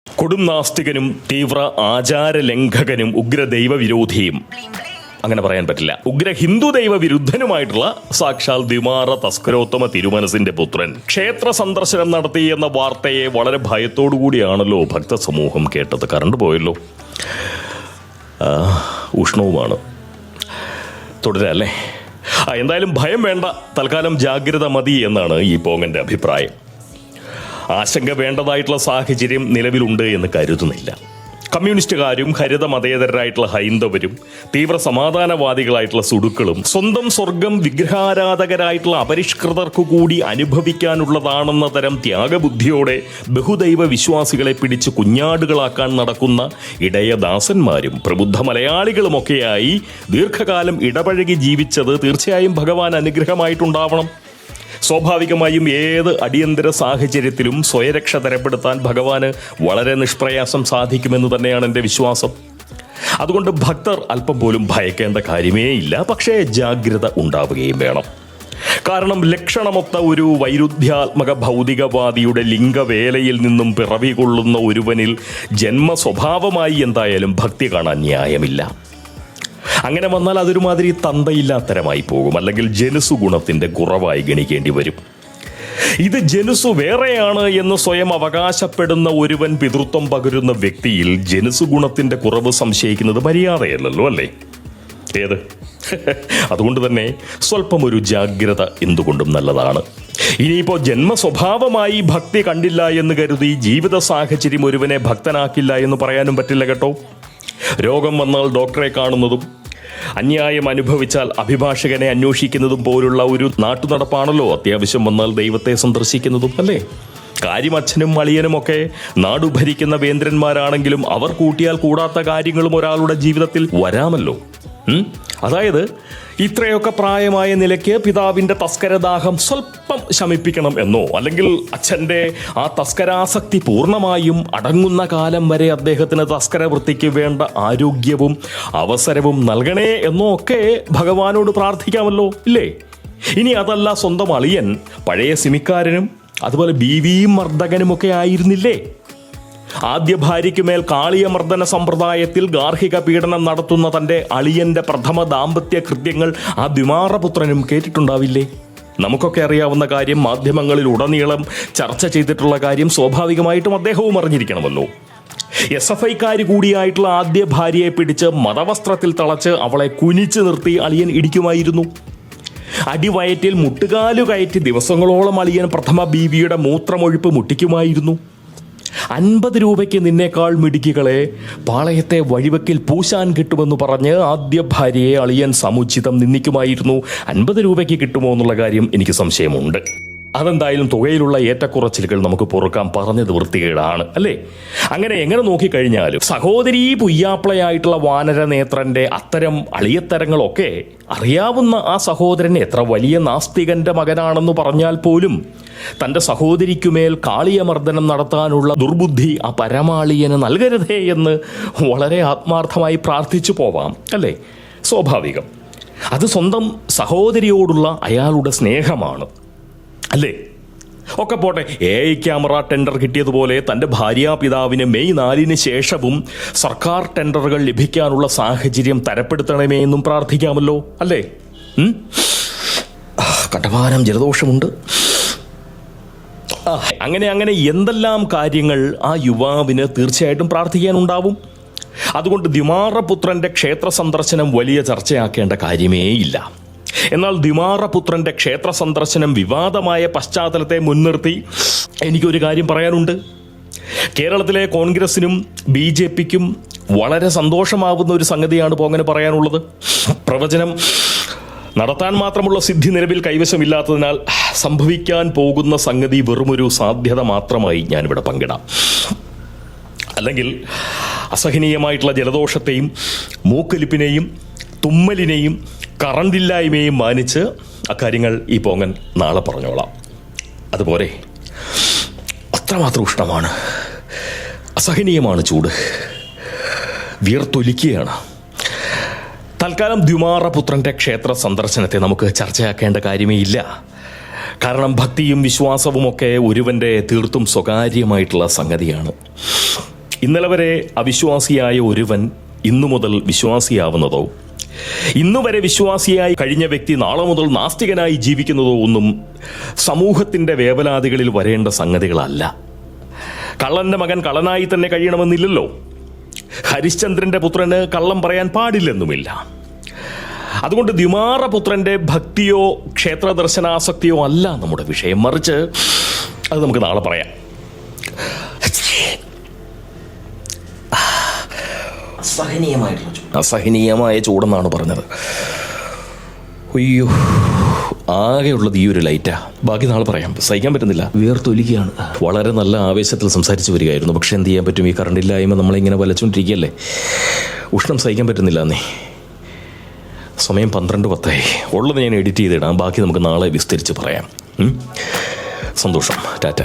കൊടും നാസ്തികനും തീവ്ര ആചാരലംഘകനും ഉഗ്രദൈവ വിരോധിയും, അങ്ങനെ പറയാൻ പറ്റില്ല, ഉഗ്ര ഹിന്ദു ദൈവ വിരുദ്ധനുമായിട്ടുള്ള സാക്ഷാൽ ദ്വിമാറ തസ്കരോത്തമ തിരുമനസിന്റെ പുത്രൻ ക്ഷേത്ര സന്ദർശനം നടത്തി എന്ന വാർത്തയെ വളരെ ഭയത്തോടു കൂടിയാണല്ലോ ഭക്തസമൂഹം കേട്ടത്. കറണ്ട് പോയല്ലോ, ഉഷ്ണവുമാണ്. തുടരല്ലേ? എന്തായാലും ഭയം വേണ്ട, തൽക്കാലം ജാഗ്രത മതി എന്നാണ് ഈ പോങ്ങന്റെ അഭിപ്രായം. ആശങ്ക വേണ്ടതായിട്ടുള്ള സാഹചര്യം നിലവിലുണ്ട് എന്ന് കരുതുന്നില്ല. കമ്മ്യൂണിസ്റ്റുകാരും ഹരിത മതേതരരായിട്ടുള്ള ഹൈന്ദവരും തീവ്ര സമാധാനവാദികളായിട്ടുള്ള സുഡുക്കളും സ്വന്തം സ്വർഗം വിഗ്രഹാരാധകരായിട്ടുള്ള അപരിഷ്കൃതർക്കു കൂടി അനുഭവിക്കാനുള്ളതാണെന്ന തരം ത്യാഗബുദ്ധിയോടെ ബഹുദൈവ വിശ്വാസികളെ പിടിച്ച് കുഞ്ഞാടുകളാക്കാൻ നടക്കുന്ന ഇടയദാസന്മാരും പ്രബുദ്ധ മലയാളികളുമൊക്കെയായി ദീർഘകാലം ഇടപഴകി ജീവിച്ചത് തീർച്ചയായും ഭഗവാൻ അനുഗ്രഹമായിട്ടുണ്ടാവണം. സ്വാഭാവികമായും ഏത് അടിയന്തര സാഹചര്യത്തിലും സ്വയരക്ഷ തരപ്പെടുത്താൻ ഭഗവാന് വളരെ നിഷ്പ്രയാസം സാധിക്കുമെന്ന് തന്നെയാണ് എൻ്റെ വിശ്വാസം. അതുകൊണ്ട് ഭക്തർ അല്പം പോലും ഭയക്കേണ്ട കാര്യമേ ഇല്ല. പക്ഷേ ജാഗ്രത ഉണ്ടാവുകയും വേണം. കാരണം ലക്ഷണമൊത്ത ഒരു വൈരുദ്ധ്യാത്മക ഭൗതികവാദിയുടെ ലിംഗവേലയിൽ നിന്നും പിറവി കൊള്ളുന്ന ഒരുവനിൽ ജന്മസ്വഭാവമായി എന്തായാലും ഭക്തി കാണാൻ ന്യായമില്ല. അങ്ങനെ വന്നാൽ അതൊരുമാതിരി തന്തയില്ലാത്തരമായി പോകും, അല്ലെങ്കിൽ ജനുസു ഗുണത്തിന്റെ കുറവായി ഗണിക്കേണ്ടി വരും. ഇത് ജനുസു വേറെയാണ് എന്ന് സ്വയം അവകാശപ്പെടുന്ന ഒരുവൻ പിതൃത്വം പകരുന്ന വ്യക്തിയിൽ ജനുസു ഗുണത്തിന്റെ കുറവ് സംശയിക്കുന്നത് മര്യാദയല്ലല്ലോ, അല്ലേ? ഏത്? അതുകൊണ്ട് തന്നെ സ്വല്പം ഒരു ജാഗ്രത എന്തുകൊണ്ടും നല്ലതാണ്. ഇനിയിപ്പോൾ ജന്മസ്വഭാവമായി ഭക്തി കണ്ടില്ല എന്ന് കരുതി ജീവിത സാഹചര്യം ഒരുവനെ ഭക്തനാക്കില്ല എന്ന് പറയാനും പറ്റില്ല കേട്ടോ. രോഗം വന്നാൽ ഡോക്ടറെ കാണുന്നതും അന്യായം അനുഭവിച്ചാൽ അഭിഭാഷകനെ അന്വേഷിക്കുന്നതും പോലുള്ള ഒരു നാട്ടുനടപ്പാണല്ലോ അത്യാവശ്യം വന്നാൽ ദൈവത്തെ സന്ദർശിക്കുന്നതും, അല്ലേ? കാര്യം അച്ഛനും അളിയനുമൊക്കെ നാടു ഭരിക്കുന്ന വേന്ദ്രന്മാരാണെങ്കിലും അവർ കൂട്ടിയാൽ കൂടാത്ത കാര്യങ്ങളും ഒരാളുടെ ജീവിതത്തിൽ വരാമല്ലോ. അതായത് ഇത്രയൊക്കെ പ്രായമായ നിലയ്ക്ക് പിതാവിൻ്റെ തസ്കരദാഹം സ്വല്പം ശമിപ്പിക്കണം എന്നോ, അല്ലെങ്കിൽ അച്ഛൻ്റെ ആ തസ്കരാസക്തി പൂർണ്ണമായും അടങ്ങുന്ന കാലം വരെ അദ്ദേഹത്തിന് തസ്കര വൃത്തിക്ക് വേണ്ട ആരോഗ്യവും അവസരവും നൽകണേ എന്നോ ഒക്കെ ഭഗവാനോട് പ്രാർത്ഥിക്കാമല്ലോ, ഇല്ലേ? ഇനി അതല്ല, സ്വന്തം അളിയൻ പഴയ സിമിക്കാരനും അതുപോലെ ബീവിയും മർദ്ദകനുമൊക്കെ ആയിരുന്നില്ലേ? ആദ്യ ഭാര്യയ്ക്ക് മേൽ കാളിയമർദ്ദന സമ്പ്രദായത്തിൽ ഗാർഹിക പീഡനം നടത്തുന്ന തൻ്റെ അളിയന്റെ പ്രഥമ ദാമ്പത്യ കൃത്യങ്ങൾ ആ ദ്വിമാറപുത്രനും കേട്ടിട്ടുണ്ടാവില്ലേ? നമുക്കൊക്കെ അറിയാവുന്ന കാര്യം, മാധ്യമങ്ങളിൽ ഉടനീളം ചർച്ച ചെയ്തിട്ടുള്ള കാര്യം, സ്വാഭാവികമായിട്ടും അദ്ദേഹവും അറിഞ്ഞിരിക്കണമല്ലോ. SFIക്കാർ കൂടിയായിട്ടുള്ള ആദ്യ ഭാര്യയെ പിടിച്ച് മതവസ്ത്രത്തിൽ തളച്ച് അവളെ കുനിച്ചു നിർത്തി അളിയൻ ഇടിക്കുമായിരുന്നു. അടിവയറ്റിൽ മുട്ടുകാലു കയറ്റി ദിവസങ്ങളോളം അളിയൻ പ്രഥമ ബീവിയുടെ മൂത്രമൊഴുപ്പ് മുട്ടിക്കുമായിരുന്നു. 50 രൂപയ്ക്ക് നിന്നേക്കാൾ മിടുക്കികളെ പാളയത്തെ വഴിവെക്കിൽ പൂശാൻ കിട്ടുമെന്ന് പറഞ്ഞ് ആദ്യ ഭാര്യയെ അളിയൻ സമുചിതം നിന്ദിക്കുമായിരുന്നു. 50 രൂപയ്ക്ക് കിട്ടുമോ എന്നുള്ള കാര്യം എനിക്ക് സംശയമുണ്ട്. അതെന്തായാലും തുകയിലുള്ള ഏറ്റക്കുറച്ചിലുകൾ നമുക്ക് പൊറുക്കാൻ പറഞ്ഞത് വൃത്തികേടാണ്, അല്ലേ? എങ്ങനെ നോക്കിക്കഴിഞ്ഞാലും സഹോദരീ പുയ്യാപ്ലയായിട്ടുള്ള വാനര നേത്രന്റെ അത്തരം അളിയത്തരങ്ങളൊക്കെ അറിയാവുന്ന ആ സഹോദരൻ എത്ര വലിയ നാസ്തികന്റെ മകനാണെന്ന് പറഞ്ഞാൽ പോലും തൻ്റെ സഹോദരിക്കുമേൽ കാളിയമർദ്ദനം നടത്താനുള്ള ദുർബുദ്ധി ആ പരമാളിയന് നൽകരുതേ എന്ന് വളരെ ആത്മാർത്ഥമായി പ്രാർത്ഥിച്ചു പോവാം, അല്ലേ? സ്വാഭാവികം. അത് സ്വന്തം സഹോദരിയോടുള്ള അയാളുടെ സ്നേഹമാണ്, അല്ലേ? ഒക്കെ പോട്ടെ, AI ക്യാമറ ടെൻഡർ കിട്ടിയതുപോലെ തൻ്റെ ഭാര്യാപിതാവിന് മെയ് 4 ശേഷവും സർക്കാർ ടെൻഡറുകൾ ലഭിക്കാനുള്ള സാഹചര്യം തരപ്പെടുത്തണമേ എന്നും പ്രാർത്ഥിക്കാമല്ലോ, അല്ലേ? കണ്ടമാനം ജലദോഷമുണ്ട്. അങ്ങനെ എന്തെല്ലാം കാര്യങ്ങൾ ആ യുവാവിന് തീർച്ചയായിട്ടും പ്രാർത്ഥിക്കാനുണ്ടാവും. അതുകൊണ്ട് ദ്വിമാറപുത്രന്റെ ക്ഷേത്ര സന്ദർശനം വലിയ ചർച്ചയാക്കേണ്ട കാര്യമേ ഇല്ല. എന്നാൽ ദ്വിമാറപുത്രന്റെ ക്ഷേത്ര സന്ദർശനം വിവാദമായ പശ്ചാത്തലത്തെ മുൻനിർത്തി എനിക്കൊരു കാര്യം പറയാനുണ്ട്. കേരളത്തിലെ കോൺഗ്രസിനും BJPക്കും വളരെ സന്തോഷമാവുന്ന ഒരു സംഗതിയാണ് പോങ്ങനെ പറയാനുള്ളത്. പ്രവചനം നടത്താൻ മാത്രമുള്ള സിദ്ധി നിലവിൽ കൈവശമില്ലാത്തതിനാൽ സംഭവിക്കാൻ പോകുന്ന സംഗതി വെറുമൊരു സാധ്യത മാത്രമായി ഞാനിവിടെ പങ്കിടാം. അല്ലെങ്കിൽ അസഹനീയമായിട്ടുള്ള ജലദോഷത്തെയും മൂക്കൊലിപ്പിനെയും തുമ്മലിനെയും കറണ്ടില്ലായ്മയും മാനിച്ച് അക്കാര്യങ്ങൾ ഈ പോങ്ങൻ നാളെ പറഞ്ഞോളാം. അതുപോലെ അത്രമാത്രം ഉഷ്ണമാണ്, അസഹനീയമാണ് ചൂട്, വിയർത്തൊലിക്കുകയാണ്. തൽക്കാലം ദ്വിമാറപുത്രന്റെ ക്ഷേത്ര സന്ദർശനത്തെ നമുക്ക് ചർച്ചയാക്കേണ്ട കാര്യമേ ഇല്ല. കാരണം ഭക്തിയും വിശ്വാസവുമൊക്കെ ഒരുവൻ്റെ തീർത്തും സ്വകാര്യമായിട്ടുള്ള സംഗതിയാണ്. ഇന്നലെ വരെ അവിശ്വാസിയായ ഒരുവൻ ഇന്നു മുതൽ വിശ്വാസിയാവുന്നതോ, ഇന്നുവരെ വിശ്വാസിയായി കഴിഞ്ഞ വ്യക്തി നാളെ മുതൽ നാസ്തികനായി ജീവിക്കുന്നതോ ഒന്നും സമൂഹത്തിൻ്റെ വേവലാതികളിൽ വരേണ്ട സംഗതികളല്ല. കള്ളന്റെ മകൻ കള്ളനായി തന്നെ കഴിയണമെന്നില്ലല്ലോ. ഹരിശ്ചന്ദ്രന്റെ പുത്രന് കള്ളം പറയാൻ പാടില്ലെന്നുമില്ല. അതുകൊണ്ട് ദ്വിമാറപുത്രന്റെ ഭക്തിയോ ക്ഷേത്ര ദർശനാസക്തിയോ അല്ല നമ്മുടെ വിഷയം. മറിച്ച് അത് നമുക്ക് നാളെ പറയാം. അസഹനീയമായ ചൂടെന്നാണ് പറഞ്ഞത്. അയ്യോ, ആകെയുള്ളത് ഈ ഒരു ലൈറ്റാ. ബാക്കി നാളെ പറയാം. സഹിക്കാൻ പറ്റുന്നില്ല, വിയർത്തൊലിക്കുകയാണ്. വളരെ നല്ല ആവേശത്തിൽ സംസാരിച്ചു വരികയായിരുന്നു. പക്ഷെ എന്ത് ചെയ്യാൻ പറ്റും, ഈ കറണ്ട് ഇല്ലായ്മ നമ്മളിങ്ങനെ വലച്ചുകൊണ്ടിരിക്കുകയല്ലേ. ഉഷ്ണം സഹിക്കാൻ പറ്റുന്നില്ല. സമയം 12:10. ഉള്ളത് ഞാൻ എഡിറ്റ് ചെയ്തിടാം. ബാക്കി നമുക്ക് നാളെ വിസ്തരിച്ച് പറയാം. സന്തോഷം. ടാറ്റ.